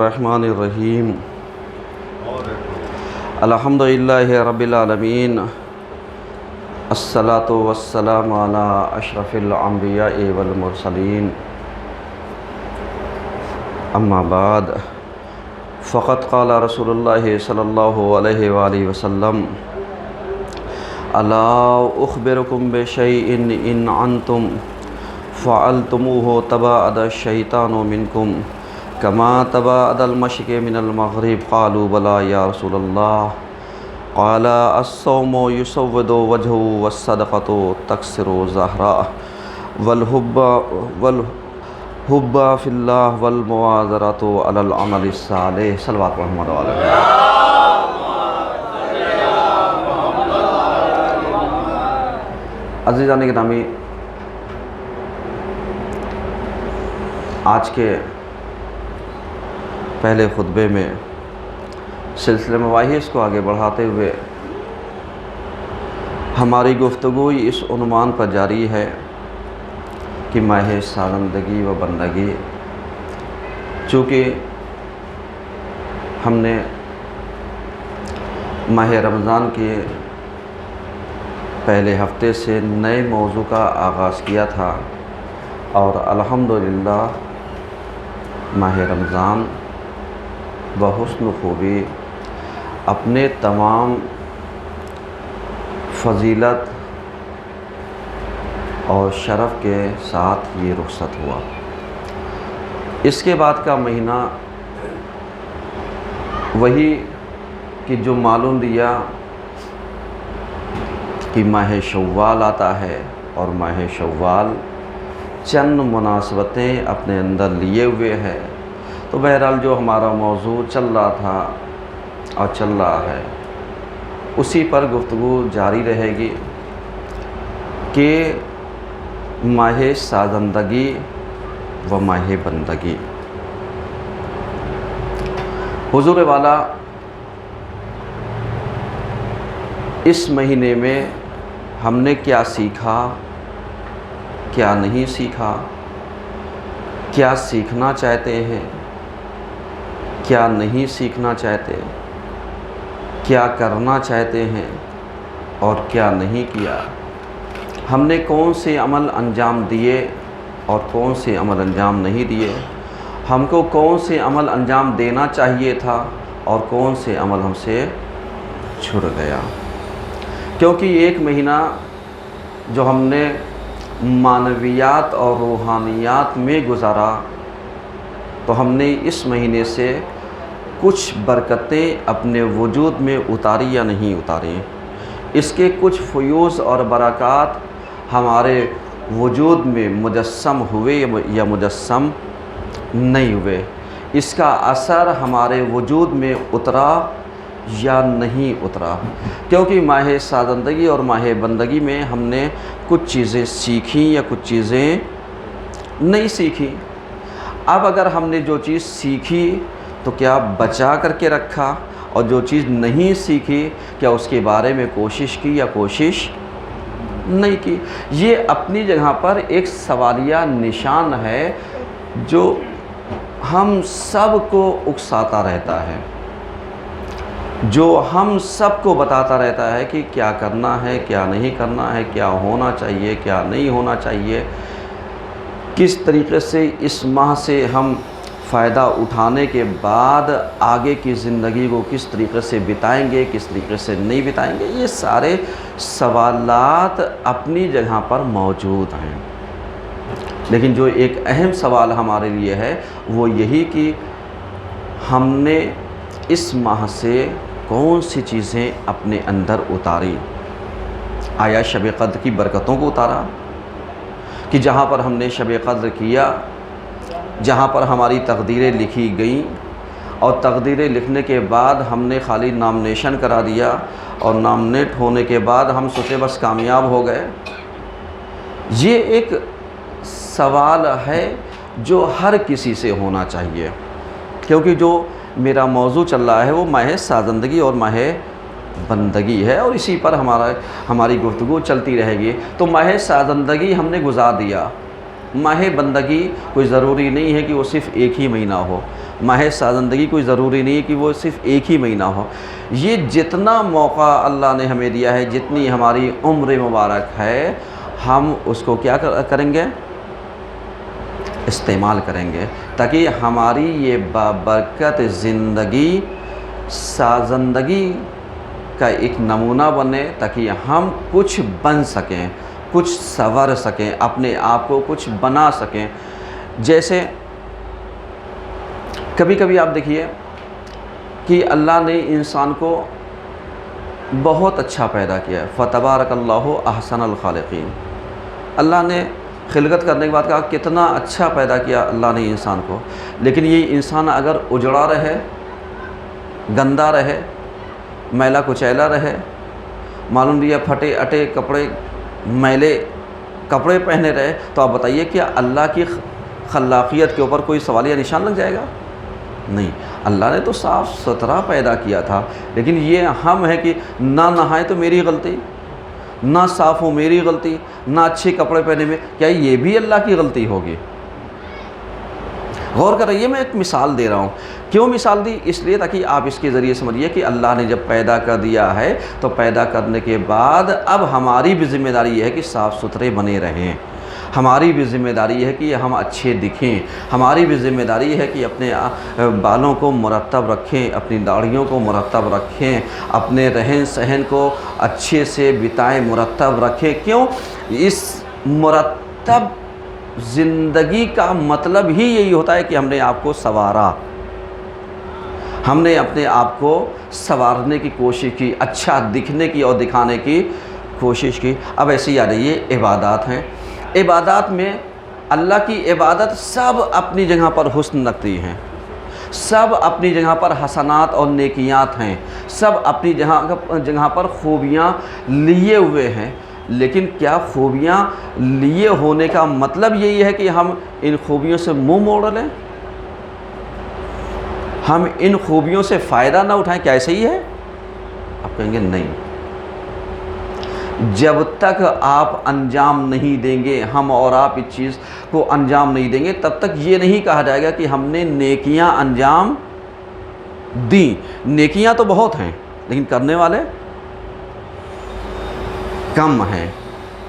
الرحمن الرحیم الحمدللہ رب العالمین الصلاۃ والسلام علی اشرف الانبیاء والمرسلین اما بعد فقد قال رسول اللہ صلی اللہ علیہ وآلہ وسلم الا اخبرکم بشیء ان انتم فعلتموه تباعد الشیطان منکم کما تباعد المشرق من المغرب قالوا بلى یا رسول اللہ قال الصوم يسود وجهه والصدقة تكسر زهره والحب في الله والمواظرة على العمل الصالح صلوات محمد علیہ عزیزان گرامی، آج کے پہلے خطبے میں سلسلہ مباحث کو آگے بڑھاتے ہوئے ہماری گفتگو اس عنوان پر جاری ہے کہ ماہ سازندگی و بندگی. چونکہ ہم نے ماہ رمضان کے پہلے ہفتے سے نئے موضوع کا آغاز کیا تھا اور الحمدللہ ماہ رمضان بحسن خوبی اپنے تمام فضیلت اور شرف کے ساتھ یہ رخصت ہوا. اس کے بعد کا مہینہ وہی کہ جو معلوم دیا کہ ماہ شوال آتا ہے اور ماہ شوال چند مناسبتیں اپنے اندر لیے ہوئے ہے. تو بہرحال جو ہمارا موضوع چل رہا تھا اور چل رہا ہے اسی پر گفتگو جاری رہے گی کہ ماہ سازندگی و ماہ بندگی. حضور والا اس مہینے میں ہم نے کیا سیکھا، کیا نہیں سیکھا، کیا سیکھنا چاہتے ہیں، کیا نہیں سیکھنا چاہتے، کیا کرنا چاہتے ہیں اور کیا نہیں کیا، ہم نے کون سے عمل انجام دیے اور کون سے عمل انجام نہیں دیے، ہم کو کون سے عمل انجام دینا چاہیے تھا اور کون سے عمل ہم سے چھوٹ گیا. کیونکہ ایک مہینہ جو ہم نے معنویات اور روحانیات میں گزارا تو ہم نے اس مہینے سے کچھ برکتیں اپنے وجود میں اتاری یا نہیں اتاری، اس کے کچھ فیوز اور برکات ہمارے وجود میں مجسم ہوئے یا مجسم نہیں ہوئے، اس کا اثر ہمارے وجود میں اترا یا نہیں اترا. کیونکہ ماہ سازندگی اور ماہ بندگی میں ہم نے کچھ چیزیں سیکھیں یا کچھ چیزیں نہیں سیکھیں. اب اگر ہم نے جو چیز سیکھی تو کیا بچا کر کے رکھا، اور جو چیز نہیں سیکھی کیا اس کے بارے میں کوشش کی یا کوشش نہیں کی. یہ اپنی جگہ پر ایک سوالیہ نشان ہے جو ہم سب کو اکساتا رہتا ہے، جو ہم سب کو بتاتا رہتا ہے کہ کیا کرنا ہے، کیا نہیں کرنا ہے، کیا ہونا چاہیے، کیا نہیں ہونا چاہیے، کس طریقے سے اس ماہ سے ہم فائدہ اٹھانے کے بعد آگے کی زندگی کو کس طریقے سے بتائیں گے، کس طریقے سے نہیں بتائیں گے. یہ سارے سوالات اپنی جگہ پر موجود ہیں، لیکن جو ایک اہم سوال ہمارے لیے ہے وہ یہی کہ ہم نے اس ماہ سے کون سی چیزیں اپنے اندر اتاری. آیا شب قدر کی برکتوں کو اتارا کہ جہاں پر ہم نے شب قدر کیا، جہاں پر ہماری تقدیریں لکھی گئیں اور تقدیریں لکھنے کے بعد ہم نے خالی نامنیشن کرا دیا اور نامنیٹ ہونے کے بعد ہم سوچے بس کامیاب ہو گئے. یہ ایک سوال ہے جو ہر کسی سے ہونا چاہیے، کیونکہ جو میرا موضوع چل رہا ہے وہ ماہ سازندگی اور ماہ بندگی ہے اور اسی پر ہماری گفتگو چلتی رہے گی. تو ماہ سازندگی ہم نے گزار دیا، ماہ بندگی کوئی ضروری نہیں ہے کہ وہ صرف ایک ہی مہینہ ہو. ماہ سازندگی کوئی ضروری نہیں ہے کہ وہ صرف ایک ہی مہینہ ہو. یہ جتنا موقع اللہ نے ہمیں دیا ہے، جتنی ہماری عمر مبارک ہے، ہم اس کو کیا کریں گے؟ استعمال کریں گے، تاکہ ہماری یہ بابرکت زندگی سازندگی کا ایک نمونہ بنے، تاکہ ہم کچھ بن سکیں، کچھ سنور سکیں، اپنے آپ کو کچھ بنا سکیں. جیسے کبھی کبھی آپ دیکھیے کہ اللہ نے انسان کو بہت اچھا پیدا کیا ہے. فتبارک اللہ احسن الخالقین. اللہ نے خلقت کرنے کے بعد کہا کتنا اچھا پیدا کیا اللہ نے انسان کو، لیکن یہ انسان اگر اجڑا رہے، گندا رہے، میلا کچیلا رہے، معلوم دیا پھٹے اٹے کپڑے، میلے کپڑے پہنے رہے، تو آپ بتائیے کیا اللہ کی خلاقیت کے اوپر کوئی سوالیہ نشان لگ جائے گا؟ نہیں. اللہ نے تو صاف ستھرا پیدا کیا تھا، لیکن یہ ہم ہے کہ نہ نہائے تو میری غلطی، نہ صاف ہو میری غلطی، نہ اچھے کپڑے پہنے میں، کیا یہ بھی اللہ کی غلطی ہوگی؟ غور کر رہیے، میں ایک مثال دے رہا ہوں. کیوں مثال دی؟ اس لیے تاکہ آپ اس کے ذریعے سمجھیے کہ اللہ نے جب پیدا کر دیا ہے تو پیدا کرنے کے بعد اب ہماری بھی ذمہ داری یہ ہے کہ صاف ستھرے بنے رہیں، ہماری بھی ذمہ داری ہے کہ ہم اچھے دکھیں، ہماری بھی ذمہ داری ہے کہ اپنے بالوں کو مرتب رکھیں، اپنی داڑھیوں کو مرتب رکھیں، اپنے رہن سہن کو اچھے سے بتائیں، مرتب رکھیں. کیوں؟ اس مرتب زندگی کا مطلب ہی یہی ہوتا ہے کہ ہم نے آپ کو سنوارا، ہم نے اپنے آپ کو سنوارنے کی کوشش کی، اچھا دکھنے کی اور دکھانے کی کوشش کی. اب ایسی آ رہی ہے عبادات ہیں. عبادات میں اللہ کی عبادت سب اپنی جگہ پر حسن رکھتی ہیں، سب اپنی جگہ پر حسنات اور نیکیات ہیں، سب اپنی جگہ پر خوبیاں لیے ہوئے ہیں. لیکن کیا خوبیاں لیے ہونے کا مطلب یہی ہے کہ ہم ان خوبیوں سے منہ موڑ لیں، ہم ان خوبیوں سے فائدہ نہ اٹھائیں؟ کیا ایسے ہی ہے؟ آپ کہیں گے نہیں. جب تک آپ انجام نہیں دیں گے، ہم اور آپ اس چیز کو انجام نہیں دیں گے، تب تک یہ نہیں کہا جائے گا کہ ہم نے نیکیاں انجام دیں. نیکیاں تو بہت ہیں لیکن کرنے والے کم ہیں.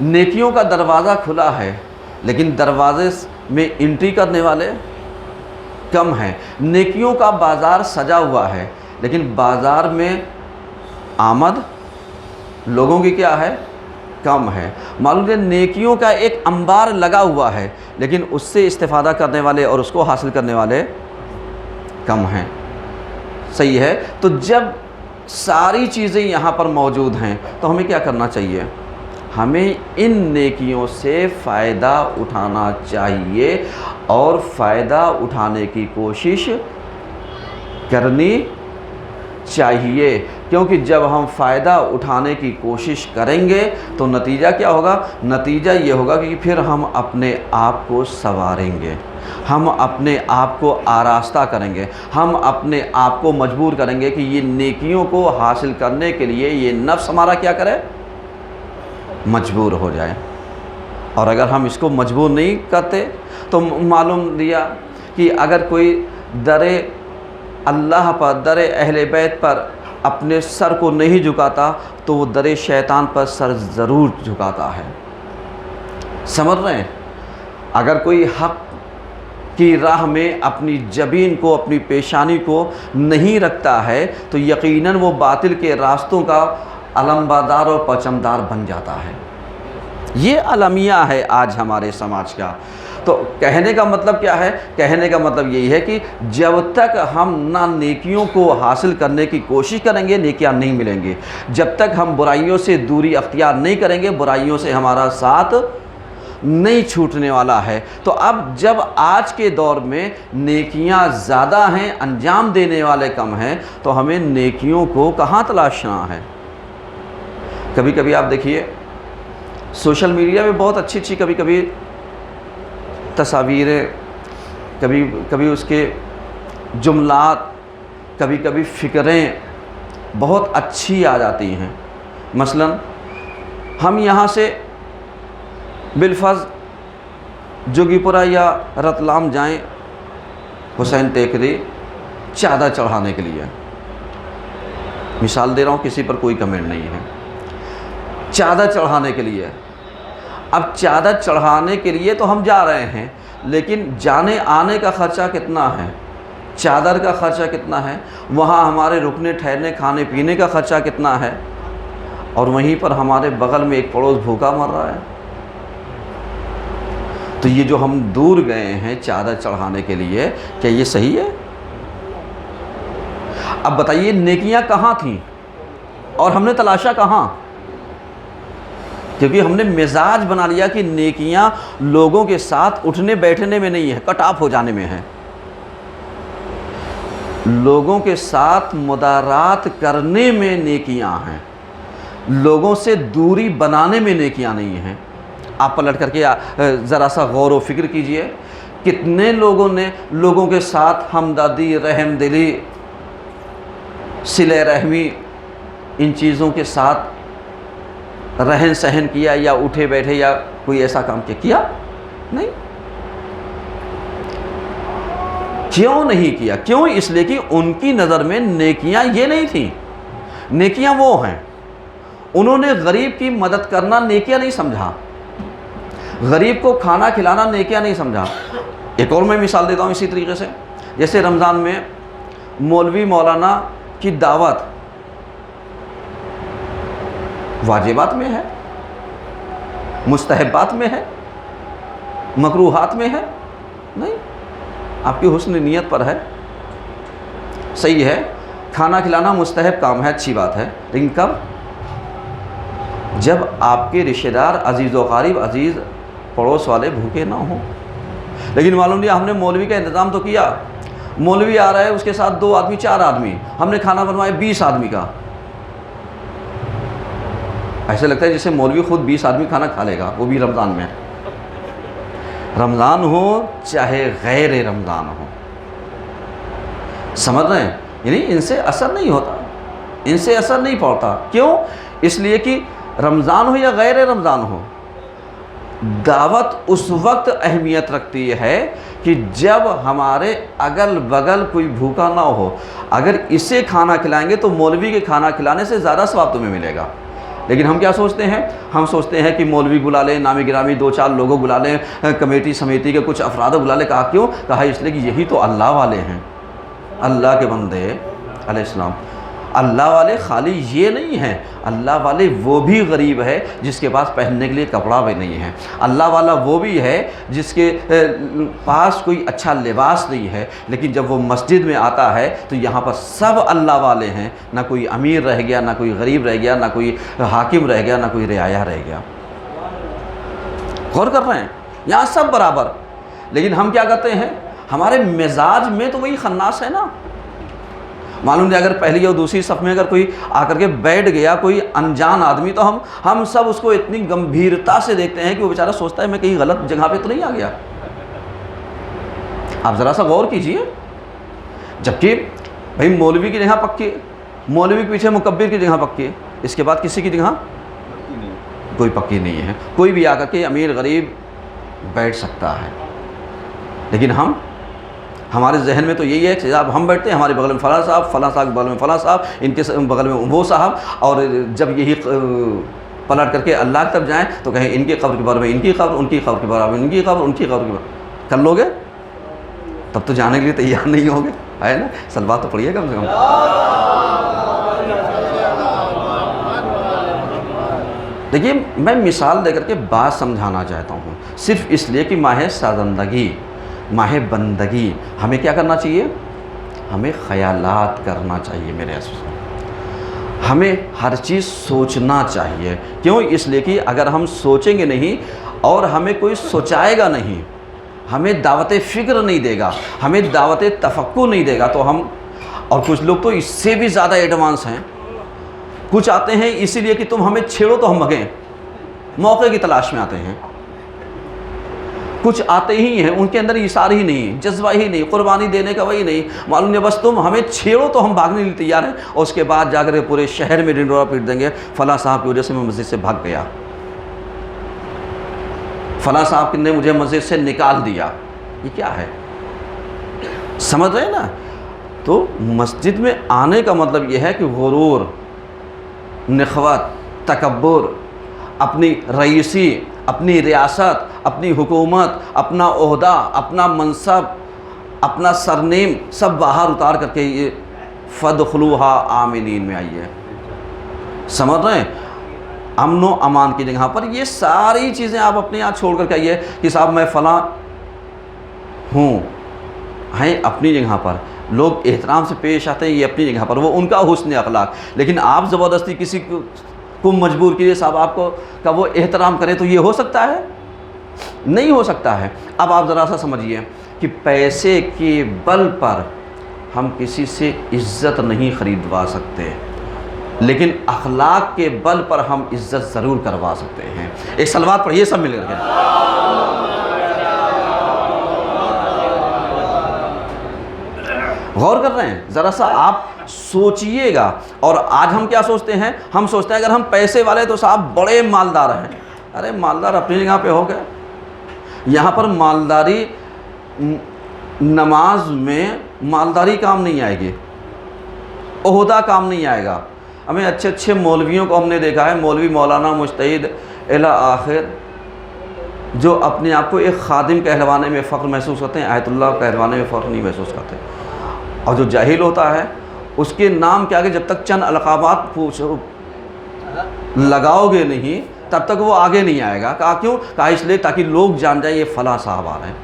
نیکیوں کا دروازہ کھلا ہے لیکن دروازے میں انٹری کرنے والے کم ہیں. نیکیوں کا بازار سجا ہوا ہے لیکن بازار میں آمد لوگوں کی کیا ہے؟ کم ہے. معلوم ہے نیکیوں کا ایک انبار لگا ہوا ہے لیکن اس سے استفادہ کرنے والے اور اس کو حاصل کرنے والے کم ہیں. صحیح ہے. تو جب ساری چیزیں یہاں پر موجود ہیں تو ہمیں کیا کرنا چاہیے؟ ہمیں ان نیکیوں سے فائدہ اٹھانا چاہیے اور فائدہ اٹھانے کی کوشش کرنی چاہیے. کیونکہ جب ہم فائدہ اٹھانے کی کوشش کریں گے تو نتیجہ کیا ہوگا؟ نتیجہ یہ ہوگا کہ پھر ہم اپنے آپ کو سنواریں گے، ہم اپنے آپ کو آراستہ کریں گے، ہم اپنے آپ کو مجبور کریں گے کہ یہ نیکیوں کو حاصل کرنے کے لیے یہ نفس ہمارا کیا کرے؟ مجبور ہو جائے. اور اگر ہم اس کو مجبور نہیں کرتے تو معلوم دیا کہ اگر کوئی در اللہ پر، در اہل بیت پر اپنے سر کو نہیں جھکاتا تو وہ در شیطان پر سر ضرور جھکاتا ہے. سمجھ رہے ہیں؟ اگر کوئی حق کی راہ میں اپنی جبین کو، اپنی پیشانی کو نہیں رکھتا ہے تو یقیناً وہ باطل کے راستوں کا علمبردار اور پرچمدار بن جاتا ہے. یہ المیہ ہے آج ہمارے سماج کا. تو کہنے کا مطلب کیا ہے؟ کہنے کا مطلب یہی ہے کہ جب تک ہم نہ نیکیوں کو حاصل کرنے کی کوشش کریں گے نیکیاں نہیں ملیں گے. جب تک ہم برائیوں سے دوری اختیار نہیں کریں گے برائیوں سے ہمارا ساتھ نہیں چھوٹنے والا ہے. تو اب جب آج کے دور میں نیکیاں زیادہ ہیں، انجام دینے والے کم ہیں، تو ہمیں نیکیوں کو کہاں تلاشنا ہے؟ کبھی کبھی آپ دیکھیے سوشل میڈیا میں بہت اچھی اچھی کبھی کبھی تصاویریں، کبھی اس کے جملات، کبھی کبھی فکریں بہت اچھی آ جاتی ہیں. مثلا ہم یہاں سے بالفرض جوگی پورہ یا رتلام جائیں، حسین ٹیکری چادر چڑھانے کے لیے، مثال دے رہا ہوں، کسی پر کوئی کمنٹ نہیں ہے، چادر چڑھانے کے لیے۔ اب چادر چڑھانے کے لیے تو ہم جا رہے ہیں، لیکن جانے آنے کا خرچہ کتنا ہے، چادر کا خرچہ کتنا ہے، وہاں ہمارے رکنے ٹھہرنے کھانے پینے کا خرچہ کتنا ہے، اور وہیں پر ہمارے بغل میں ایک پڑوس بھوکا مر رہا ہے۔ تو یہ جو ہم دور گئے ہیں چادر چڑھانے کے لیے، کیا یہ صحیح ہے؟ اب بتائیے نیکیاں کہاں تھیں اور ہم نے تلاشا کہاں؟ کیونکہ ہم نے مزاج بنا لیا کہ نیکیاں لوگوں کے ساتھ اٹھنے بیٹھنے میں نہیں ہے، کٹ آف ہو جانے میں ہے، لوگوں کے ساتھ مدارات کرنے میں نیکیاں ہیں، لوگوں سے دوری بنانے میں نیکیاں نہیں ہیں۔ آپ پلٹ کر کے ذرا سا غور و فکر کیجئے، کتنے لوگوں نے لوگوں کے ساتھ ہمدردی، رحم دلی، صلہ رحمی، ان چیزوں کے ساتھ رہن سہن کیا، یا اٹھے بیٹھے یا کوئی ایسا کام کیا؟ نہیں۔ کیوں نہیں کیا؟ کیوں؟ اس لیے کہ ان کی نظر میں نیکیاں یہ نہیں تھیں، نیکیاں وہ ہیں۔ انہوں نے غریب کی مدد کرنا نیکیاں نہیں سمجھا، غریب کو کھانا کھلانا نیکیاں نہیں سمجھا۔ ایک اور میں مثال دیتا ہوں اسی طریقے سے، جیسے رمضان میں مولوی مولانا کی دعوت واجبات میں ہے، مستحبات میں ہے، مکروہات میں ہے؟ نہیں، آپ کی حسن نیت پر ہے۔ صحیح ہے، کھانا کھلانا مستحب کام ہے، اچھی بات ہے، لیکن کب؟ جب آپ کے رشتہ دار، عزیز و قریب، عزیز پڑوس والے بھوکے نہ ہوں۔ لیکن معلوم لیا ہم نے مولوی کا انتظام تو کیا، مولوی آ رہا ہے، اس کے ساتھ 2 آدمی 4 آدمی، ہم نے کھانا بنوایا 20 آدمی کا۔ ایسے لگتا ہے جیسے مولوی خود 20 آدمی کھانا کھا لے گا، وہ بھی رمضان میں۔ رمضان ہو چاہے غیر رمضان ہو، سمجھ رہے ہیں؟ یعنی ان سے اثر نہیں ہوتا، ان سے اثر نہیں پڑتا۔ کیوں؟ اس لیے کہ رمضان ہو یا غیر رمضان ہو، دعوت اس وقت اہمیت رکھتی ہے کہ جب ہمارے اگل بغل کوئی بھوکا نہ ہو۔ اگر اسے کھانا کھلائیں گے تو مولوی کے کھانا کھلانے سے زیادہ ثواب تمہیں ملے گا۔ لیکن ہم کیا سوچتے ہیں؟ ہم سوچتے ہیں کہ مولوی بلا لیں، نامی گرامی 2-4 لوگوں بلا لیں، کمیٹی سمیتی کے کچھ افراد بلا لیں۔ کہا کیوں؟ کہا اس لیے کہ یہی تو اللہ والے ہیں، اللہ کے بندے علیہ السلام۔ اللہ والے خالی یہ نہیں ہیں، اللہ والے وہ بھی غریب ہے جس کے پاس پہننے کے لیے کپڑا بھی نہیں ہے، اللہ والا وہ بھی ہے جس کے پاس کوئی اچھا لباس نہیں ہے، لیکن جب وہ مسجد میں آتا ہے تو یہاں پر سب اللہ والے ہیں، نہ کوئی امیر رہ گیا، نہ کوئی غریب رہ گیا، نہ کوئی حاکم رہ گیا، نہ کوئی رعایا رہ گیا۔ غور کر رہے ہیں؟ یہاں سب برابر۔ لیکن ہم کیا کرتے ہیں؟ ہمارے مزاج میں تو وہی خناس ہے نا۔ معلوم نہیں، اگر پہلی اور دوسری صف میں اگر کوئی آ کر کے بیٹھ گیا، کوئی انجان آدمی، تو ہم سب اس کو اتنی گمبھیرتا سے دیکھتے ہیں کہ وہ بیچارہ سوچتا ہے میں کہیں غلط جگہ پہ تو نہیں آ گیا۔ آپ ذرا سا غور کیجئے، جبکہ بھائی مولوی کی جگہ پکی ہے، مولوی کے پیچھے مکبر کی جگہ پکی ہے، اس کے بعد کسی کی جگہ کوئی پکی نہیں ہے۔ کوئی بھی آ کر کے امیر غریب بیٹھ سکتا ہے، لیکن ہمارے ذہن میں تو یہی ہے کہ اب ہم بیٹھتے ہیں، ہمارے بغل میں فلاں صاحب، فلاں صاحب کے بغل میں فلاں صاحب، ان کے بغل میں وہ صاحب، اور جب یہی پلٹ کر کے اللہ کی طرف جائیں تو کہیں ان کی قبر کے بارے میں ان کی قبر، ان کی قبر کے بارے میں ان کی قبر، ان کی قبر کے بارے کر لو گے تب تو جانے کے لیے تیار نہیں ہوگے، ہے نا؟ سلوات تو پڑھیے کم سے کم۔ دیکھیے، میں مثال دے کر کے بات سمجھانا چاہتا ہوں، صرف اس لیے کہ ماہ سازندگی، ماہ بندگی، ہمیں کیا کرنا چاہیے؟ ہمیں خیالات کرنا چاہیے میرے عزیزو، ہمیں ہر چیز سوچنا چاہیے۔ کیوں؟ اس لیے کہ اگر ہم سوچیں گے نہیں اور ہمیں کوئی سوچائے گا نہیں، ہمیں دعوت فکر نہیں دے گا، ہمیں دعوت تفکر نہیں دے گا، تو ہم، اور کچھ لوگ تو اس سے بھی زیادہ ایڈوانس ہیں، کچھ آتے ہیں اسی لیے کہ تم ہمیں چھیڑو تو ہم بھگیں، موقع کی تلاش میں آتے ہیں۔ کچھ آتے ہی ہیں، ان کے اندر اثار ہی نہیں، جذبہ ہی نہیں، قربانی دینے کا وہی نہیں، معلوم نہیں بس تم ہمیں چھیڑو تو ہم بھاگنے لیے تیار ہیں، اور اس کے بعد جا کر پورے شہر میں ڈنڈورا پیٹ دیں گے، فلاں صاحب کی وجہ سے میں مسجد سے بھاگ گیا، فلاں صاحب نے مجھے مسجد سے نکال دیا۔ یہ کیا ہے؟ سمجھ رہے ہیں نا؟ تو مسجد میں آنے کا مطلب یہ ہے کہ غرور، نخوت، تکبر، اپنی رئیسی، اپنی ریاست، اپنی حکومت، اپنا عہدہ، اپنا منصب، اپنا سرنیم سب باہر اتار کر کے یہ فادخلوها آمنین میں آئی ہے. سمجھ رہے ہیں؟ امن و امان کی جگہ پر یہ ساری چیزیں آپ اپنے یہاں چھوڑ کر کے آئیے کہ صاحب میں فلاں ہوں، ہیں اپنی جگہ پر. لوگ احترام سے پیش آتے ہیں، یہ اپنی جگہ پر، وہ ان کا حسن اخلاق. لیکن آپ زبردستی کسی کو مجبور کیجیے صاحب آپ کو کا وہ احترام کرے، تو یہ ہو سکتا ہے؟ نہیں ہو سکتا ہے. اب آپ ذرا سا سمجھیے کہ پیسے کے بل پر ہم کسی سے عزت نہیں خریدوا سکتے، لیکن اخلاق کے بل پر ہم عزت ضرور کروا سکتے ہیں. ایک صلوات پڑھیے سب مل کر کے. غور کر رہے ہیں؟ ذرا سا آپ سوچئے گا. اور آج ہم کیا سوچتے ہیں؟ ہم سوچتے ہیں اگر ہم پیسے والے تو صاحب بڑے مالدار ہیں. ارے مالدار اپنی جگہ پہ ہو گئے. یہاں پر مالداری، نماز میں مالداری کام نہیں آئے گی، عہدہ کام نہیں آئے گا. ہمیں اچھے اچھے مولویوں کو ہم نے دیکھا ہے، مولوی مولانا مجتہد الی آخر، جو اپنے آپ کو ایک خادم کہلوانے میں فخر محسوس کرتے ہیں، آیت اللہ کہلوانے میں فخر نہیں محسوس کرتے. اور جو جاہل ہوتا ہے اس کے نام کے آگے جب تک چند القابات لگاؤ گے نہیں تب تک وہ آگے نہیں آئے گا. کہا کیوں؟ کہا اس لیے تاکہ لوگ جان جائیں یہ فلاں صاحب آ رہے ہیں.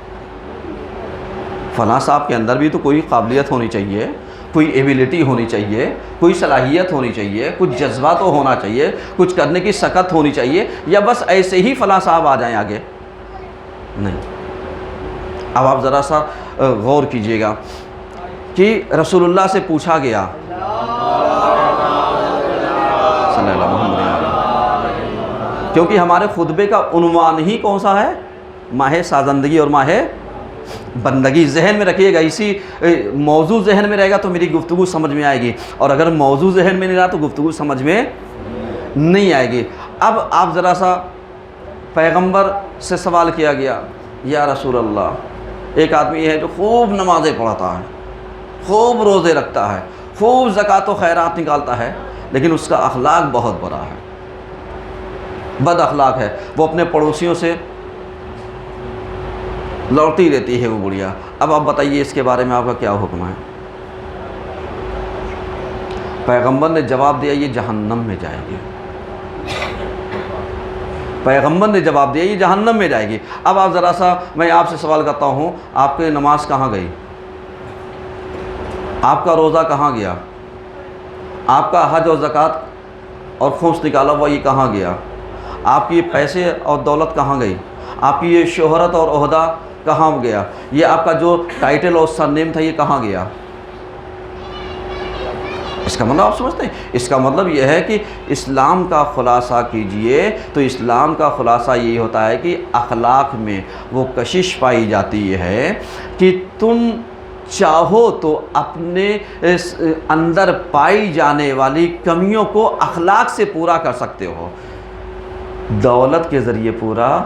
فلاں صاحب کے اندر بھی تو کوئی قابلیت ہونی چاہیے، کوئی ایبیلٹی ہونی چاہیے، کوئی صلاحیت ہونی چاہیے، کچھ جذبہ تو ہونا چاہیے، کچھ کرنے کی سکت ہونی چاہیے. یا بس ایسے ہی فلاں صاحب آ جائیں آگے؟ نہیں. اب آپ ذرا سا غور کیجئے گا کہ رسول اللہ سے پوچھا گیا صلی اللہ علیہ وسلم، کیونکہ ہمارے خطبے کا عنوان ہی کون سا ہے؟ ماہ سازندگی اور ماہ بندگی. ذہن میں رکھیے گا، اسی موضوع ذہن میں رہے گا تو میری گفتگو سمجھ میں آئے گی، اور اگر موضوع ذہن میں نہیں رہا تو گفتگو سمجھ میں نہیں آئے گی. اب آپ ذرا سا، پیغمبر سے سوال کیا گیا، یا رسول اللہ ایک آدمی ہے جو خوب نمازیں پڑھتا ہے، خوب روزے رکھتا ہے، خوب زکوٰۃ و خیرات نکالتا ہے، لیکن اس کا اخلاق بہت برا ہے، بد اخلاق ہے. وہ اپنے پڑوسیوں سے لڑتی رہتی ہے وہ بڑھیا. اب آپ بتائیے اس کے بارے میں آپ کا کیا حکم ہے؟ پیغمبر نے جواب دیا یہ جہنم میں جائے گی. پیغمبر نے جواب دیا یہ جہنم میں جائے گی. اب آپ ذرا سا، میں آپ سے سوال کرتا ہوں، آپ کی نماز کہاں گئی؟ آپ کا روزہ کہاں گیا؟ آپ کا حج اور زکوٰۃ اور خمس نکالا ہوا یہ کہاں گیا؟ آپ کی پیسے اور دولت کہاں گئی؟ آپ کی یہ شہرت اور عہدہ کہاں گیا؟ یہ آپ کا جو ٹائٹل اور سرنیم تھا یہ کہاں گیا؟ اس کا مطلب آپ سمجھتے ہیں؟ اس کا مطلب یہ ہے کہ اسلام کا خلاصہ کیجئے تو اسلام کا خلاصہ یہی ہوتا ہے کہ اخلاق میں وہ کشش پائی جاتی ہے کہ تم چاہو تو اپنے اندر پائی جانے والی کمیوں کو اخلاق سے پورا کر سکتے ہو. دولت کے ذریعے پورا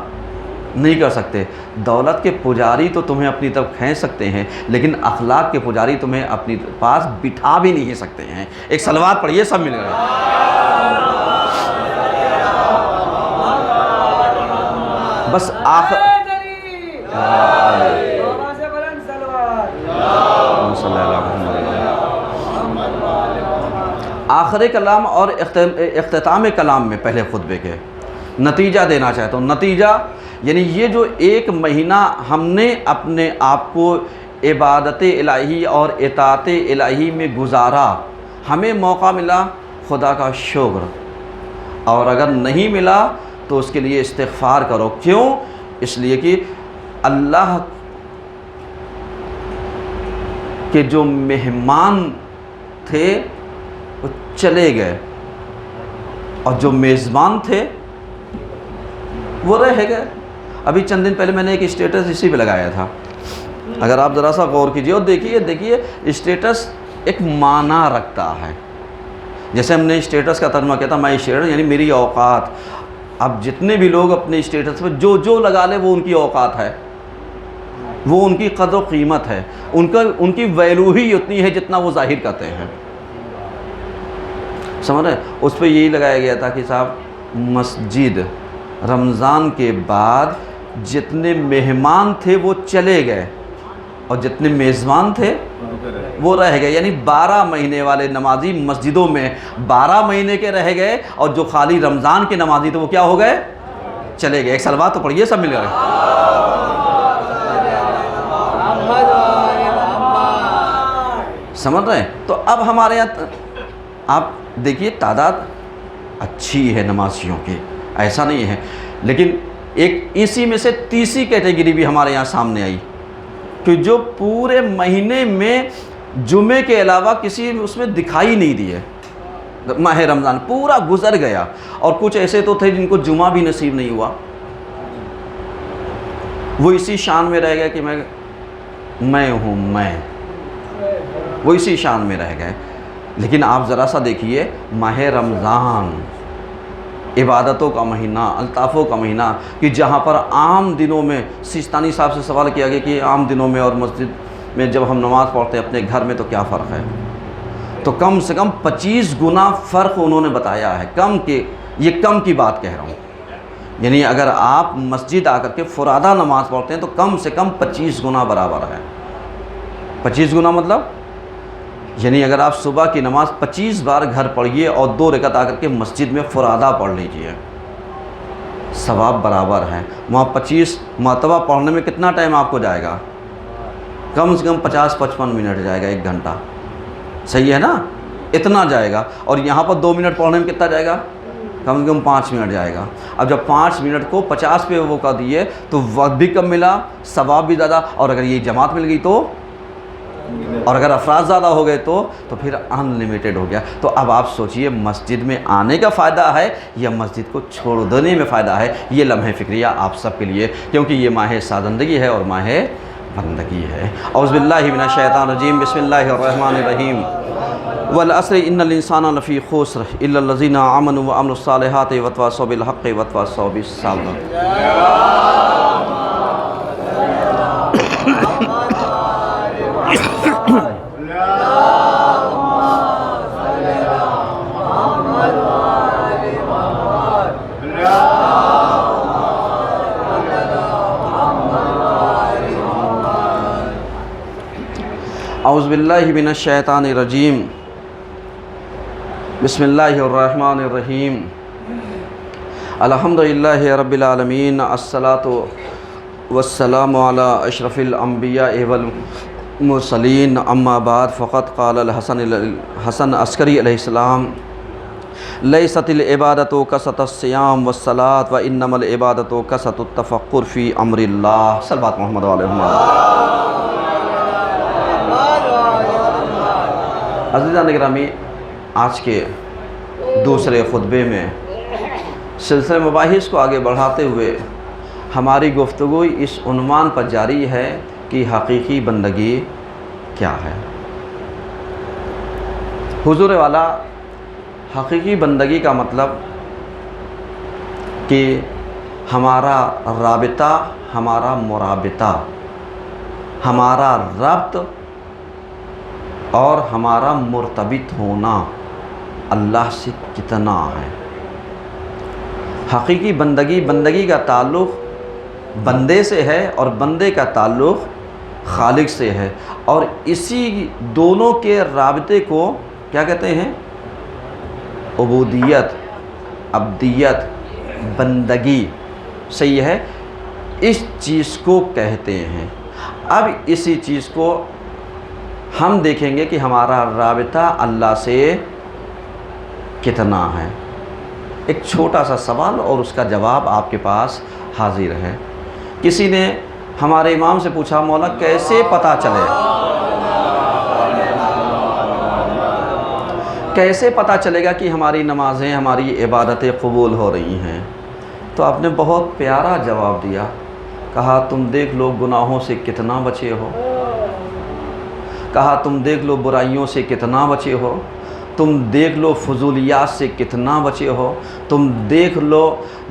نہیں کر سکتے. دولت کے پجاری تو تمہیں اپنی طرف کھینچ سکتے ہیں، لیکن اخلاق کے پجاری تمہیں اپنی پاس بٹھا بھی نہیں سکتے ہیں. ایک صلوات پڑھیے سب مل کر. بس آخر کلام اور اختتام کلام میں پہلے خطبے کے نتیجہ دینا چاہتا ہوں. نتیجہ یعنی یہ جو ایک مہینہ ہم نے اپنے آپ کو عبادت الہی اور اطاعت الہی میں گزارا، ہمیں موقع ملا، خدا کا شکر، اور اگر نہیں ملا تو اس کے لیے استغفار کرو. کیوں؟ اس لیے کہ اللہ کے جو مہمان تھے وہ چلے گئے، اور جو میزبان تھے وہ رہ گئے. ابھی چند دن پہلے میں نے ایک اسٹیٹس اسی پہ لگایا تھا، اگر آپ ذرا سا غور کیجئے اور دیکھیے اسٹیٹس ایک معنی رکھتا ہے. جیسے ہم نے اسٹیٹس کا ترجمہ کیا تھا مائی اسٹیٹس یعنی میری اوقات. اب جتنے بھی لوگ اپنے اسٹیٹس پہ جو لگا لے وہ ان کی اوقات ہے. وہ ان کی قدر و قیمت ہے، ان کی ویلو ہی اتنی ہے جتنا وہ ظاہر کرتے ہیں. سمجھ رہے؟ اس پہ یہی لگایا گیا تھا کہ صاحب مسجد رمضان کے بعد جتنے مہمان تھے وہ چلے گئے اور جتنے میزبان تھے وہ رہ گئے. یعنی 12 مہینے والے نمازی مسجدوں میں 12 مہینے کے رہ گئے، اور جو خالی رمضان کے نمازی تھے وہ کیا ہو گئے؟ چلے گئے. ایک سلوات تو پڑھیے سب مل گئے. سمجھ رہے ہیں؟ تو اب ہمارے یہاں آپ دیکھیے تعداد اچھی ہے نمازیوں کی، ایسا نہیں ہے، لیکن ایک اسی میں سے تیسری کیٹیگری بھی ہمارے یہاں سامنے آئی کہ جو پورے مہینے میں جمعے کے علاوہ کسی اس میں دکھائی نہیں دیے. ماہ رمضان پورا گزر گیا، اور کچھ ایسے تو تھے جن کو جمعہ بھی نصیب نہیں ہوا، وہ اسی شان میں رہ گئے کہ میں ہوں، وہ اسی شان میں رہ گئے. لیکن آپ ذرا سا دیکھیے، ماہ رمضان عبادتوں کا مہینہ، الطافوں کا مہینہ، کہ جہاں پر عام دنوں میں سیستانی صاحب سے سوال کیا گیا کہ عام دنوں میں اور مسجد میں جب ہم نماز پڑھتے ہیں اپنے گھر میں تو کیا فرق ہے؟ تو کم سے کم 25 گنا فرق انہوں نے بتایا ہے. یہ کم کی بات کہہ رہا ہوں. یعنی اگر آپ مسجد آ کر کے فرادہ نماز پڑھتے ہیں تو کم سے کم 25 گنا برابر ہے. 25 گنا مطلب یعنی اگر آپ صبح کی نماز 25 بار گھر پڑھیے اور 2 رکعت آ کر کے مسجد میں فرادہ پڑھ لیجئے، ثواب برابر ہے. وہاں 25 مرتبہ پڑھنے میں کتنا ٹائم آپ کو جائے گا؟ کم سے کم 50-55 منٹ جائے گا، 1 گھنٹہ. صحیح ہے نا؟ اتنا جائے گا. اور یہاں پر 2 منٹ پڑھنے میں کتنا جائے گا؟ کم سے کم 5 منٹ جائے گا. اب جب 5 منٹ کو 50 پہ وہ کر دیے تو وقت بھی کم ملا، ثواب بھی زیادہ، اور اگر یہ جماعت مل گئی تو، اور اگر افراد زیادہ ہو گئے تو پھر ان لمیٹڈ ہو گیا. تو اب آپ سوچئے مسجد میں آنے کا فائدہ ہے یا مسجد کو چھوڑ دینے میں فائدہ ہے؟ یہ لمحہ فکریہ آپ سب کے لیے، کیونکہ یہ ماہ سازندگی ہے اور ماہ بندگی ہے. اعوذ باللہ من الشیطان الرجیم، بسم اللہ الرحمن الرحیم. والعصر ان الانسان لفی خسر الا الذین آمنوا وعملوا الصالحات وتواصوا بالحق وتواصوا بالصبر. اعوذ باللہ من الشیطان الرجیم، بسم اللہ الرحمن الرحیم. الحمدللہ رب العالمین، الصلاۃ والسلام علی اشرف الانبیاء والمرسلین. اما بعد فقط قال الحسن عسکری علیہ السلام: لیست العبادۃ کثرۃ الصیام والصلاۃ وانما العبادۃ کثرۃ التفکر فی امر اللہ. صلوات محمد علیہ وسلم. عزیزان گرامی، آج کے دوسرے خطبے میں سلسلہ مباحث کو آگے بڑھاتے ہوئے ہماری گفتگو اس عنوان پر جاری ہے کہ حقیقی بندگی کیا ہے. حضور والا، حقیقی بندگی کا مطلب کہ ہمارا رابطہ، ہمارا مرابطہ، ہمارا ربط اور ہمارا مرتبط ہونا اللہ سے کتنا ہے. حقیقی بندگی کا تعلق بندے سے ہے اور بندے کا تعلق خالق سے ہے، اور اسی دونوں کے رابطے کو کیا کہتے ہیں؟ عبودیت، عبدیت، بندگی. صحیح ہے؟ اس چیز کو کہتے ہیں. اب اسی چیز کو ہم دیکھیں گے کہ ہمارا رابطہ اللہ سے کتنا ہے. ایک چھوٹا سا سوال اور اس کا جواب آپ کے پاس حاضر ہے. کسی نے ہمارے امام سے پوچھا، مولا کیسے پتہ چلے، کیسے پتہ چلے گا کہ ہماری نمازیں، ہماری عبادتیں قبول ہو رہی ہیں؟ تو آپ نے بہت پیارا جواب دیا. کہا تم دیکھ لو گناہوں سے کتنا بچے ہو، کہا تم دیکھ لو برائیوں سے کتنا بچے ہو، تم دیکھ لو فضولیات سے کتنا بچے ہو، تم دیکھ لو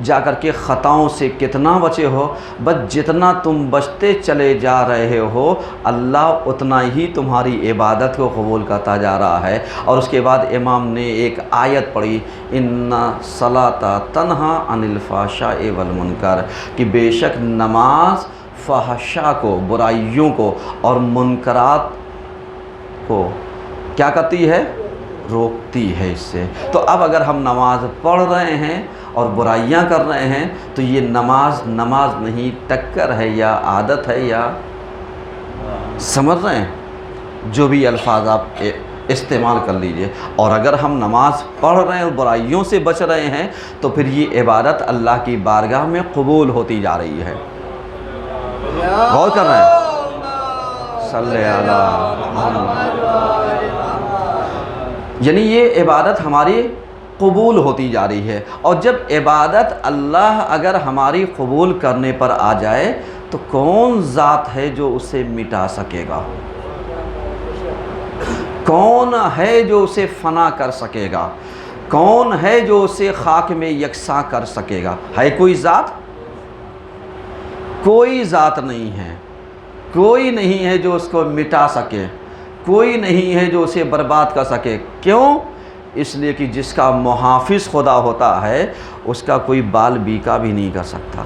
جا کر کے خطاؤں سے کتنا بچے ہو، بس جتنا تم بچتے چلے جا رہے ہو اللہ اتنا ہی تمہاری عبادت کو قبول کرتا جا رہا ہے۔ اور اس کے بعد امام نے ایک آیت پڑھی، ان الصلاۃ تنہی عن الفحشاء والمنکر، کہ بے شک نماز فحشاء کو، برائیوں کو اور منکرات کو کیا کرتی ہے؟ روکتی ہے اس سے۔ تو اب اگر ہم نماز پڑھ رہے ہیں اور برائیاں کر رہے ہیں تو یہ نماز نہیں، ٹکر ہے یا عادت ہے، یا سمجھ رہے ہیں؟ جو بھی الفاظ آپ استعمال کر لیجئے۔ اور اگر ہم نماز پڑھ رہے ہیں اور برائیوں سے بچ رہے ہیں تو پھر یہ عبادت اللہ کی بارگاہ میں قبول ہوتی جا رہی ہے۔ غور کر رہے ہیں؟ صلی اللہ محمد۔ یعنی یہ عبادت ہماری قبول ہوتی جا رہی ہے، اور جب عبادت اللہ اگر ہماری قبول کرنے پر آ جائے تو کون ذات ہے جو اسے مٹا سکے گا؟ کون ہے جو اسے فنا کر سکے گا؟ کون ہے جو اسے خاک میں یکساں کر سکے گا؟ ہے کوئی ذات؟ کوئی ذات نہیں ہے، کوئی نہیں ہے جو اس کو مٹا سکے، کوئی نہیں ہے جو اسے برباد کر سکے۔ کیوں؟ اس لیے کہ جس کا محافظ خدا ہوتا ہے اس کا کوئی بال بیکا بھی نہیں کر سکتا۔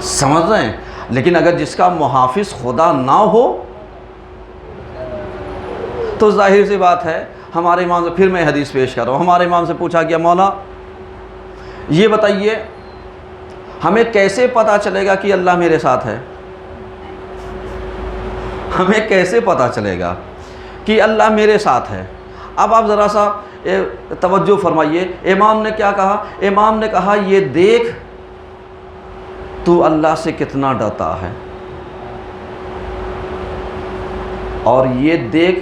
سمجھ رہے ہیں؟ لیکن اگر جس کا محافظ خدا نہ ہو تو ظاہر سی بات ہے، ہمارے امام سے پھر میں حدیث پیش کر رہا ہوں، ہمارے امام سے پوچھا گیا مولا یہ بتائیے ہمیں کیسے پتہ چلے گا کہ اللہ میرے ساتھ ہے؟ ہمیں کیسے پتہ چلے گا کہ اللہ میرے ساتھ ہے؟ اب آپ ذرا سا توجہ فرمائیے، امام نے کیا کہا؟ امام نے کہا یہ دیکھ تو اللہ سے کتنا ڈرتا ہے، اور یہ دیکھ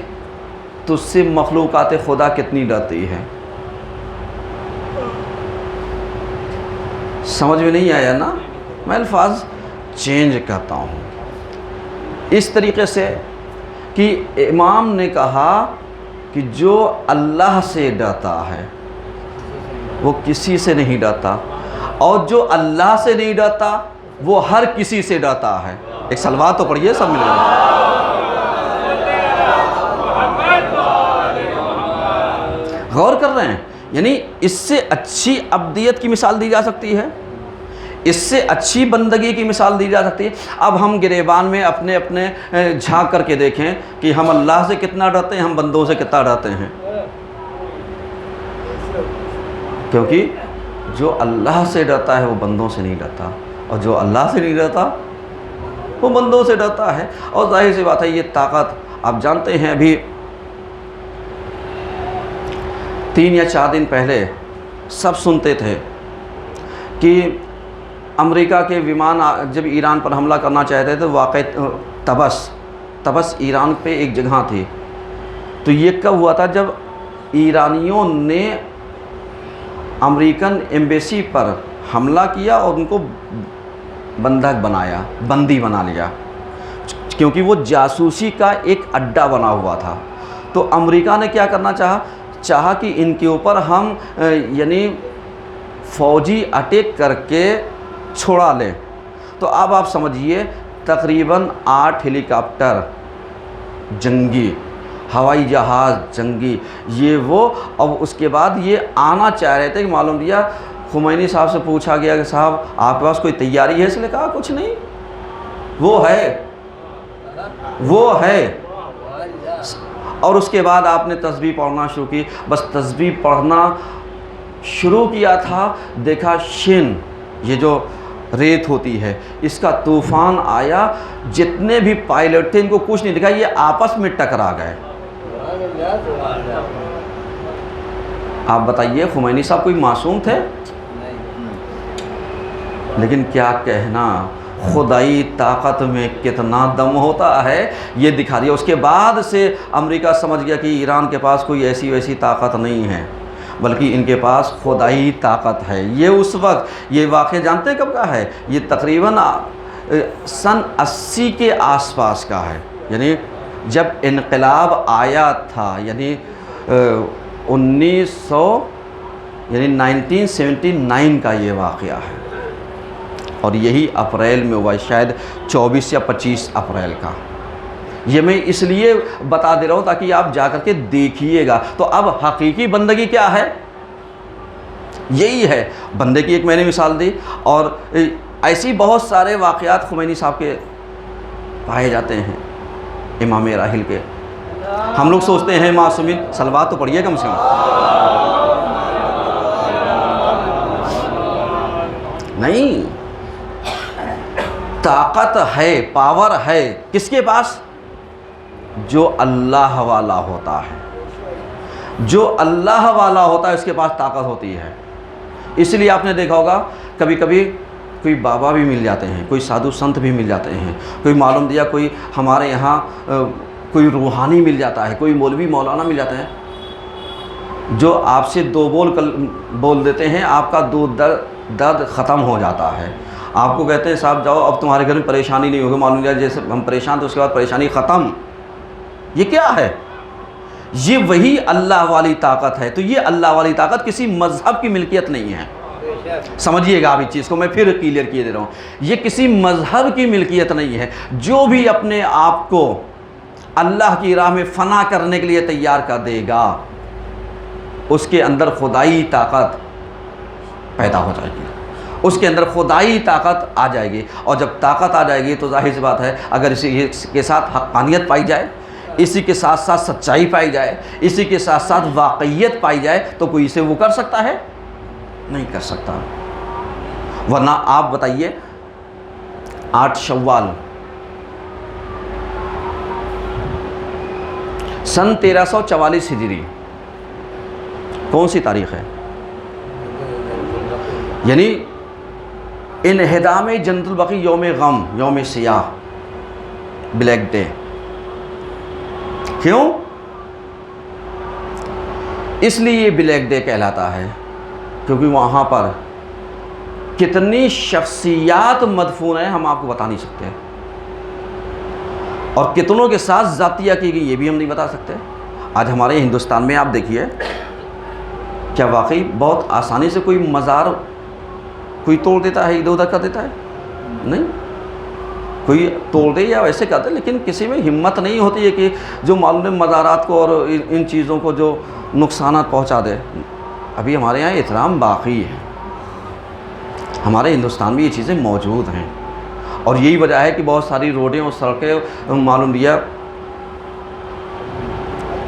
تجھ سے مخلوقات خدا کتنی ڈرتی ہے۔ سمجھ میں نہیں آیا نا؟ میں الفاظ چینج کرتا ہوں اس طریقے سے کہ امام نے کہا کہ جو اللہ سے ڈرتا ہے وہ کسی سے نہیں ڈرتا، اور جو اللہ سے نہیں ڈرتا وہ ہر کسی سے ڈرتا ہے۔ ایک صلوات تو پڑھیے سب مل کر۔ غور کر رہے ہیں؟ یعنی اس سے اچھی عبدیت کی مثال دی جا سکتی ہے، اس سے اچھی بندگی کی مثال دی جا سکتی ہے۔ اب ہم گریبان میں اپنے جھانک کر کے دیکھیں کہ ہم اللہ سے کتنا ڈرتے ہیں، ہم بندوں سے کتنا ڈرتے ہیں۔ کیونکہ جو اللہ سے ڈرتا ہے وہ بندوں سے نہیں ڈرتا، اور جو اللہ سے نہیں ڈرتا وہ بندوں سے ڈرتا ہے۔ اور ظاہر سی بات ہے یہ طاقت آپ جانتے ہیں، ابھی 3 یا 4 دن پہلے سب سنتے تھے کہ امریکہ کے ومان جب ایران پر حملہ کرنا چاہتے تھے، واقع طبس ایران پہ ایک جگہ تھی، تو یہ کب ہوا تھا؟ جب ایرانیوں نے امریکن ایمبیسی پر حملہ کیا اور ان کو بندی بنا لیا، کیونکہ وہ جاسوسی کا ایک اڈا بنا ہوا تھا۔ تو امریکہ نے کیا کرنا چاہا کہ ان کے اوپر ہم یعنی فوجی اٹیک کر کے چھوڑا لیں۔ تو اب آپ سمجھیے تقریباً 8 ہیلی کاپٹر جنگی، ہوائی جہاز جنگی، یہ وہ، اور اس کے بعد یہ آنا چاہ رہے تھے کہ معلوم دیا خمینی صاحب سے پوچھا گیا کہ صاحب آپ کے پاس کوئی تیاری ہے؟ اس نے کہا کچھ نہیں، وہ ہے۔ اور اس کے بعد آپ نے تسبیح پڑھنا شروع کی، بس تسبیح پڑھنا شروع کیا تھا، دیکھا شن، یہ جو ریت ہوتی ہے، اس کا طوفان آیا، جتنے بھی پائلٹ تھے ان کو کچھ نہیں دکھا، یہ آپس میں ٹکرا گئے۔ آپ بتائیے خمینی صاحب کوئی معصوم تھے؟ لیکن کیا کہنا، خدائی طاقت میں کتنا دم ہوتا ہے یہ دکھا دیا۔ اس کے بعد سے امریکہ سمجھ گیا کہ ایران کے پاس کوئی ایسی ویسی طاقت نہیں ہے، بلکہ ان کے پاس خدائی طاقت ہے۔ یہ اس وقت، یہ واقعہ جانتے ہیں کب کا ہے؟ یہ تقریباً سن 80 کے آس پاس کا ہے، یعنی جب انقلاب آیا تھا، یعنی 1979 کا یہ واقعہ ہے، اور یہی اپریل میں ہوا، شاید 24 یا 25 اپریل کا۔ یہ میں اس لیے بتا دے رہا ہوں تاکہ آپ جا کر کے دیکھیے گا۔ تو اب حقیقی بندگی کیا ہے؟ یہی ہے بندے کی، ایک میں نے مثال دی، اور ایسی بہت سارے واقعات خمینی صاحب کے پائے جاتے ہیں، امام راحل کے۔ ہم لوگ سوچتے ہیں معصومین، صلوات تو پڑھیے کم سے کم۔ نہیں، طاقت ہے، پاور ہے کس کے پاس؟ جو اللہ والا ہوتا ہے، جو اللہ والا ہوتا ہے اس کے پاس طاقت ہوتی ہے۔ اس لیے آپ نے دیکھا ہوگا کبھی کبھی کوئی بابا بھی مل جاتے ہیں، کوئی سادھو سنت بھی مل جاتے ہیں، کوئی معلوم دیا کوئی ہمارے یہاں کوئی روحانی مل جاتا ہے، کوئی مولوی مولانا مل جاتا ہے، جو آپ سے دو بول دیتے ہیں، آپ کا درد ختم ہو جاتا ہے۔ آپ کو کہتے ہیں صاحب جاؤ، اب تمہارے گھر میں پریشانی نہیں ہوگی، معلوم دیا جیسے ہم پریشان تو اس کے بعد پریشانی ختم۔ یہ کیا ہے؟ یہ وہی اللہ والی طاقت ہے۔ تو یہ اللہ والی طاقت کسی مذہب کی ملکیت نہیں ہے، سمجھیے گا آپ اس چیز کو، میں پھر کلیئر کیے دے رہا ہوں۔ یہ کسی مذہب کی ملکیت نہیں ہے۔ جو بھی اپنے آپ کو اللہ کی راہ میں فنا کرنے کے لیے تیار کر دے گا، اس کے اندر خدائی طاقت پیدا ہو جائے گی، اس کے اندر خدائی طاقت آ جائے گی۔ اور جب طاقت آ جائے گی تو ظاہر سی بات ہے، اگر اسی کے ساتھ حقانیت پائی جائے، اسی کے ساتھ ساتھ سچائی پائی جائے، اسی کے ساتھ ساتھ واقعیت پائی جائے، تو کوئی اسے وہ کر سکتا ہے؟ نہیں کر سکتا۔ ورنہ آپ بتائیے 8 شوال سن 1344 ہجری کون سی تاریخ ہے؟ یعنی انہدام جنت البقیع، یوم غم، یوم سیاہ، بلیک ڈے۔ کیوں؟ اس لیے یہ بلیک ڈے کہلاتا ہے کیونکہ وہاں پر کتنی شخصیات مدفون ہیں ہم آپ کو بتا نہیں سکتے، اور کتنوں کے ساتھ ذاتیہ کی گئی یہ بھی ہم نہیں بتا سکتے۔ آج ہمارے ہندوستان میں آپ دیکھیے، کیا واقعی بہت آسانی سے کوئی مزار کوئی توڑ دیتا ہے، ادھر ادھر کر دیتا ہے؟ نہیں، کوئی توڑ دے یا ویسے کر دے، لیکن کسی میں ہمت نہیں ہوتی ہے کہ جو معلوم ہے مزارات کو اور ان چیزوں کو جو نقصانات پہنچا دے۔ ابھی ہمارے یہاں احترام باقی ہے، ہمارے ہندوستان میں یہ چیزیں موجود ہیں، اور یہی وجہ ہے کہ بہت ساری روڈیں اور سڑکیں معلوم دیا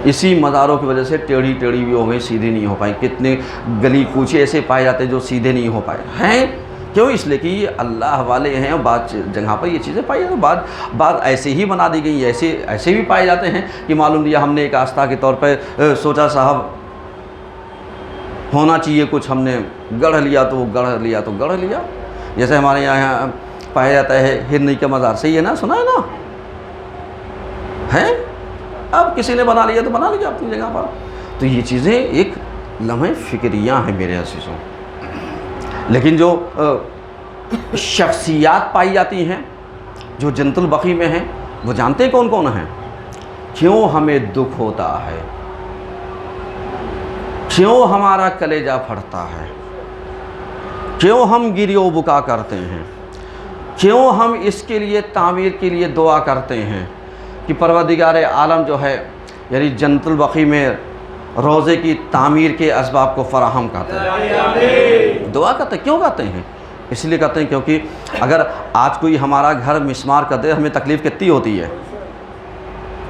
اسی مزاروں کی وجہ سے ٹیڑھی بھی ہو گئی، سیدھی نہیں ہو پائی۔ کتنے گلی کوچے ایسے پائے جاتے ہیں جو سیدھے نہیں ہو پائے ہیں۔ کیوں؟ اس لیے کہ یہ اللہ والے ہیں، اور بعض جگہ پر یہ چیزیں پائی جاتی ہیں، بعض ایسے ہی بنا دی گئی، ایسے بھی پائے جاتے ہیں کہ معلوم دیا ہم نے ایک آستھا کے طور پہ سوچا صاحب ہونا چاہیے کچھ، ہم نے گڑھ لیا تو گڑھ لیا۔ جیسے ہمارے یہاں پایا جاتا ہے ہرنی کا مزار، صحیح ہے نا، سنا ہے نا؟ ہے، اب کسی نے بنا لیا تو بنا لیا اپنی جگہ پر۔ تو یہ چیزیں ایک لمحے فکریاں ہیں میرے عزیزوں، لیکن جو شخصیات پائی جاتی ہیں جو جنت البقیع میں ہیں، وہ جانتے کون کون ہیں؟ کیوں ہمیں دکھ ہوتا ہے، کیوں ہمارا کلیجہ پھٹتا ہے، کیوں ہم گری و بکا کرتے ہیں، کیوں ہم اس کے لیے تعمیر کے لیے دعا کرتے ہیں کہ پروردگار عالم جو ہے یعنی جنت البقیع میں روضے کی تعمیر کے اسباب کو فراہم کرتے ہیں، دعا کرتے ہیں۔ کیوں کرتے ہیں؟ اس لیے کرتے ہیں کیونکہ اگر آج کوئی ہمارا گھر مسمار کر دے، ہمیں تکلیف کتنی ہوتی ہے۔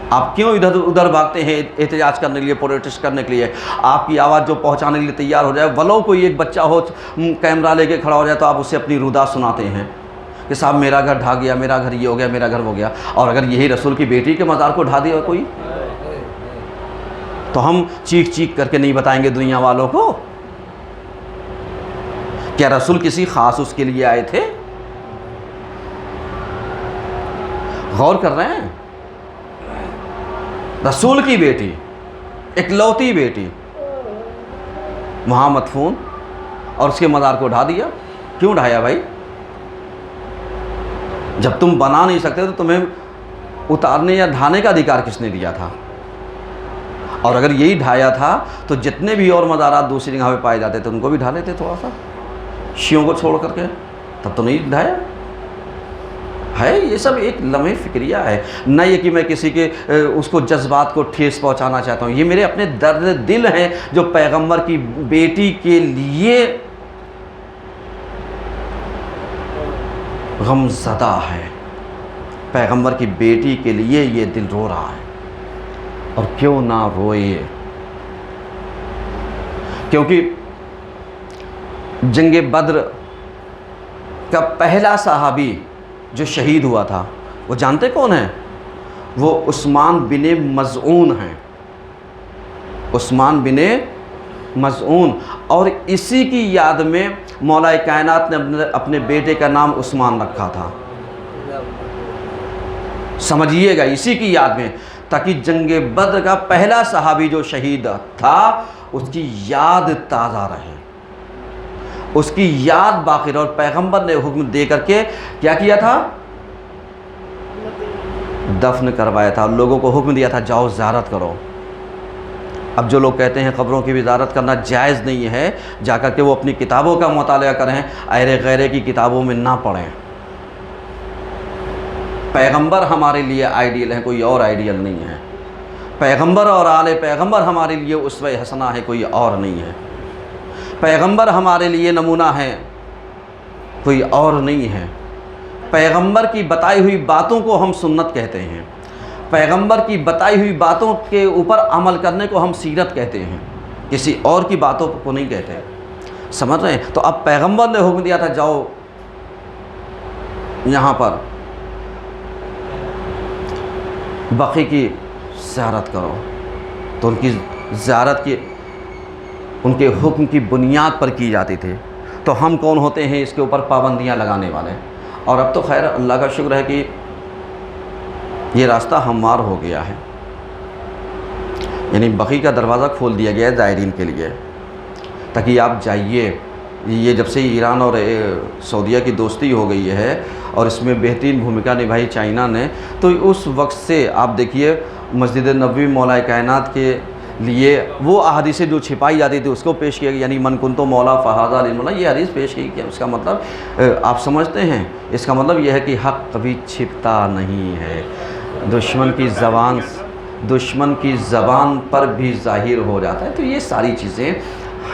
آپ کیوں ادھر ادھر بھاگتے ہیں احتجاج کرنے کے لیے، پروٹیسٹ کرنے کے لیے؟ آپ کی آواز جو پہنچانے کے لیے تیار ہو جائے، ولو کوئی ایک بچہ ہو کیمرہ لے کے کھڑا ہو جائے تو آپ اسے اپنی ردا سناتے ہیں کہ صاحب میرا گھر ڈھا گیا، میرا گھر یہ ہو گیا، میرا گھر ہو گیا۔ اور اگر یہی رسول کی بیٹی کے مزار کو ڈھا دیا کوئی، تو ہم چیخ کر کے نہیں بتائیں گے دنیا والوں کو؟ کیا رسول کسی خاص اس کے لیے آئے تھے؟ غور کر رہے ہیں؟ رسول کی بیٹی، اکلوتی بیٹی وہاں مدفون، اور اس کے مزار کو ڈھا دیا۔ کیوں ڈھایا بھائی؟ جب تم بنا نہیں سکتے تو تمہیں اتارنے یا ڈھانے کا ادھیکار کس نے دیا تھا؟ اور اگر یہی ڈھایا تھا تو جتنے بھی اور مزارات دوسری جگہ پہ پائے جاتے تھے ان کو بھی ڈھا لیتے تھوڑا سا، شیعوں کو چھوڑ کر کے، تب تو نہیں ڈھایا ہے۔ یہ سب ایک لمحے فکریہ ہے، نہ یہ کہ میں کسی کے اس کو جذبات کو ٹھیس پہنچانا چاہتا ہوں، یہ میرے اپنے درد دل ہیں جو پیغمبر کی بیٹی کے لیے غم زدہ ہے، پیغمبر کی بیٹی کے لیے یہ دل رو رہا ہے۔ اور کیوں نہ روئے، کیونکہ جنگ بدر کا پہلا صحابی جو شہید ہوا تھا وہ جانتے کون ہیں؟ وہ عثمان بن مظعون ہیں، عثمان بن مظعون۔ اور اسی کی یاد میں مولا کائنات نے اپنے بیٹے کا نام عثمان رکھا تھا، سمجھیے گا، اسی کی یاد میں، تاکہ جنگ بدر کا پہلا صحابی جو شہید تھا اس کی یاد تازہ رہے، اس کی یاد باقی رہے۔ اور پیغمبر نے حکم دے کر کے کیا کیا تھا؟ دفن کروایا تھا، لوگوں کو حکم دیا تھا جاؤ زیارت کرو۔ اب جو لوگ کہتے ہیں قبروں کی بھی زیارت کرنا جائز نہیں ہے، جا کر کے وہ اپنی کتابوں کا مطالعہ کریں، اہل غیرے کی کتابوں میں نہ پڑھیں۔ پیغمبر ہمارے لیے آئیڈیل ہے، کوئی اور آئیڈیل نہیں ہے۔ پیغمبر اور آل پیغمبر ہمارے لیے اسوہ حسنہ ہے، کوئی اور نہیں ہے۔ پیغمبر ہمارے لیے نمونہ ہے، کوئی اور نہیں ہے۔ پیغمبر کی بتائی ہوئی باتوں کو ہم سنت کہتے ہیں، پیغمبر کی بتائی ہوئی باتوں کے اوپر عمل کرنے کو ہم سیرت کہتے ہیں، کسی اور کی باتوں کو نہیں کہتے، سمجھ رہے ہیں؟ تو اب پیغمبر نے حکم دیا تھا جاؤ یہاں پر بقی کی زیارت کرو، تو ان کی زیارت کی ان کے حکم کی بنیاد پر کی جاتی تھی۔ تو ہم کون ہوتے ہیں اس کے اوپر پابندیاں لگانے والے؟ اور اب تو خیر اللہ کا شکر ہے کہ یہ راستہ ہموار ہو گیا ہے، یعنی بقی کا دروازہ کھول دیا گیا ہے زائرین کے لیے، تاکہ آپ جائیے۔ یہ جب سے ایران اور سعودیہ کی دوستی ہو گئی ہے اور اس میں بہترین بھومکا نبھائی چائنا نے، تو اس وقت سے آپ دیکھیے مسجد نبوی مولا کائنات کے لیے وہ احادیثیں جو چھپائی جاتی تھی اس کو پیش کیا گیا، یعنی من کنتو مولا فہذا للمولا، یہ حدیث پیش کی گئی۔ اس کا مطلب آپ سمجھتے ہیں، اس کا مطلب یہ ہے کہ حق کبھی چھپتا نہیں ہے، دشمن کی زبان پر بھی ظاہر ہو جاتا ہے۔ تو یہ ساری چیزیں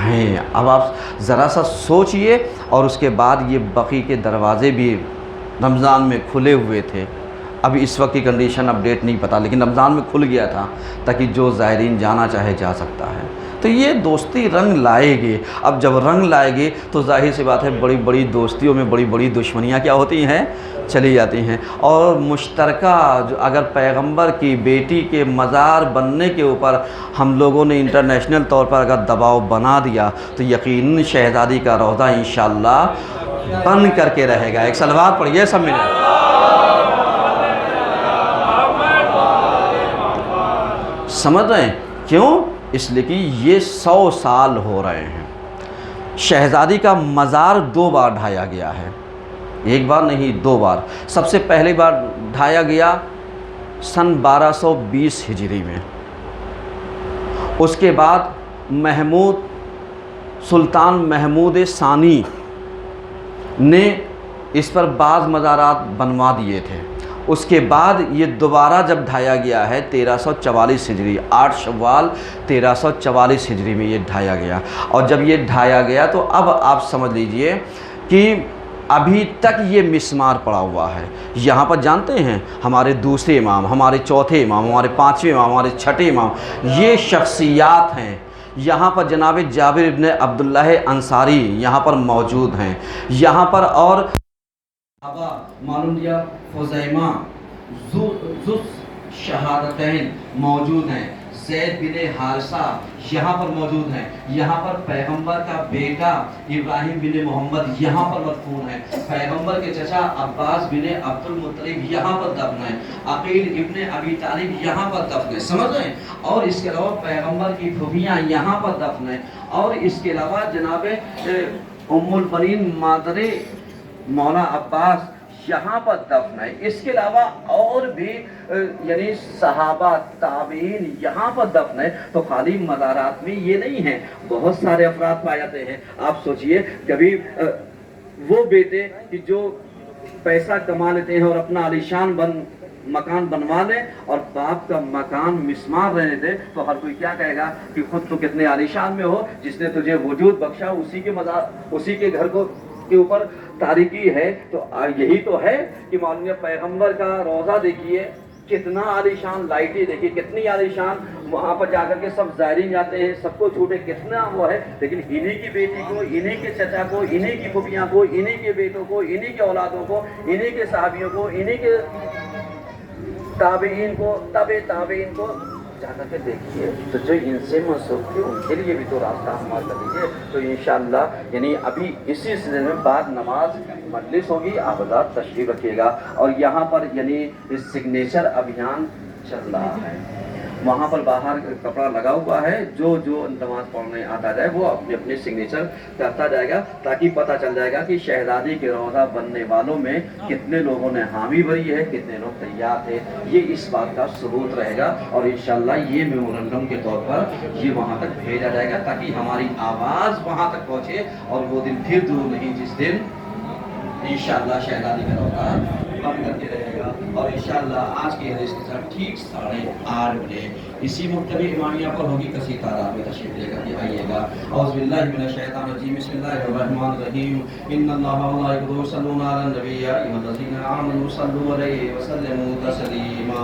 ہیں۔ اب آپ ذرا سا سوچئے، اور اس کے بعد یہ بقی کے دروازے بھی رمضان میں کھلے ہوئے تھے، اب اس وقت کی کنڈیشن اپڈیٹ نہیں پتہ، لیکن رمضان میں کھل گیا تھا تاکہ جو زائرین جانا چاہے جا سکتا ہے۔ تو یہ دوستی رنگ لائے گی۔ اب جب رنگ لائے گی تو ظاہر سی بات ہے بڑی بڑی دوستیوں میں بڑی بڑی دشمنیاں کیا ہوتی ہیں؟ چلی جاتی ہیں۔ اور مشترکہ جو اگر پیغمبر کی بیٹی کے مزار بننے کے اوپر ہم لوگوں نے انٹرنیشنل طور پر اگر دباؤ بنا دیا تو یقیناً شہزادی کا روضہ انشاءاللہ بن کر کے رہے گا۔ ایک صلوات پڑھیے سب مل کر۔ سمجھ رہے ہیں کیوں؟ اس لیے کہ یہ 100 سال ہو رہے ہیں۔ شہزادی کا مزار 2 بار ڈھایا گیا ہے، ایک بار نہیں 2 بار۔ سب سے پہلی بار ڈھایا گیا سن 1220 ہجری میں، اس کے بعد سلطان محمود ثانی نے اس پر بعض مزارات بنوا دیے تھے۔ اس کے بعد یہ دوبارہ جب ڈھایا گیا ہے 1344 ہجری، 8 شوال 1344 ہجری میں یہ ڈھایا گیا۔ اور جب یہ ڈھایا گیا تو اب آپ سمجھ لیجئے کہ ابھی تک یہ مسمار پڑا ہوا ہے۔ یہاں پر جانتے ہیں ہمارے دوسرے امام، ہمارے چوتھے امام، ہمارے 5ویں امام، ہمارے 6ٹھے امام، یہ شخصیات ہیں۔ یہاں پر جناب جابر ابن عبداللہ انصاری یہاں پر موجود ہیں، یہاں پر اور معلوم لیا خزیمہ ذو شہادتین موجود ہیں، زید بن حارثہ یہاں پر موجود ہیں، یہاں پر پیغمبر کا بیٹا ابراہیم بن محمد یہاں پر مدفون ہے، پیغمبر کے چچا عباس بن عبد المطلب یہاں پر دفن ہے، عقیل ابن ابی طالب یہاں پر دفن ہے، سمجھ رہے ہیں؟ اور اس کے علاوہ پیغمبر کی پھوپھیاں یہاں پر دفن ہیں، اور اس کے علاوہ جناب ام البنین مادر مولا عباس یہاں پر دفن ہے. اس کے علاوہ اور بھی یعنی صحابہ تابعین یہاں پر دفن ہے. تو خالی مزارات میں یہ نہیں ہے, بہت سارے افراد پائے جاتے ہیں. آپ سوچئے کبھی وہ بیٹے کہ جو پیسہ کما لیتے ہیں اور اپنا عالیشان مکان بنوا لے, اور باپ کا مکان مسمار رہنے دے, تو ہر کوئی کیا کہے گا کہ خود تو کتنے عالیشان میں ہو, جس نے تجھے وجود بخشا اسی کے گھر کے اوپر تاریکی ہے. تو یہی تو ہے کہ معلوم پیغمبر کا روضہ دیکھیے, کتنا عالیشان, لائٹیں دیکھیے کتنی عالیشان, وہاں پر جا کر کے سب زائرین جاتے ہیں, سب کو چھوٹے کتنا وہ ہے. لیکن انہی کی بیٹی کو, انہی کے چچا کو, انہی کی پھوپھیاں کو, انہی کے بیٹوں کو, انہی کے اولادوں کو, انہی کے صحابیوں کو, انہی کے تابعین کو, تابعین کو جا کر کے دیکھیے. تو جو ان سے منسوخ تھے ان کے لیے بھی تو راستہ ہموار کر دیجیے. تو انشاءاللہ یعنی ابھی اسی سلسلے میں بعد نماز مجلس ہوگی, آپ حضرات تشریف رکھیے گا. اور یہاں پر یعنی سگنیچر ابھیان چل رہا ہے, وہاں پر باہر کپڑا لگا ہوا ہے, جو نماز پڑھنے آتا جائے وہ اپنے سگنیچر کرتا جائے گا, تاکہ پتہ چل جائے گا کہ شہزادی کے روضہ بننے والوں میں کتنے لوگوں نے حامی بھری ہے, کتنے لوگ تیار تھے. یہ اس بات کا ثبوت رہے گا, اور انشاءاللہ یہ میمورنڈم کے طور پر یہ وہاں تک بھیجا جائے گا, تاکہ ہماری آواز وہاں تک پہنچے. اور وہ دن پھر دور نہیں جس دن انشاءاللہ شہزادی کا روضہ بند کر کے رہے گا. اور انشاءاللہ آج کی حدیث کے ساتھ ٹھیک 8:30 بجے اسی مکتبہ امامیہ پر ہوگی. کثیر تعداد میں تشریف لے کر کے آئیے گا. اعوذ باللہ من الشیطان الرجیم, بسم اللہ الرحمن الرحیم. ان اللہ و ملائکتہ یصلون علی النبی یا ایھا الذین آمنوا صلوا علیہ وسلموا تسلیما.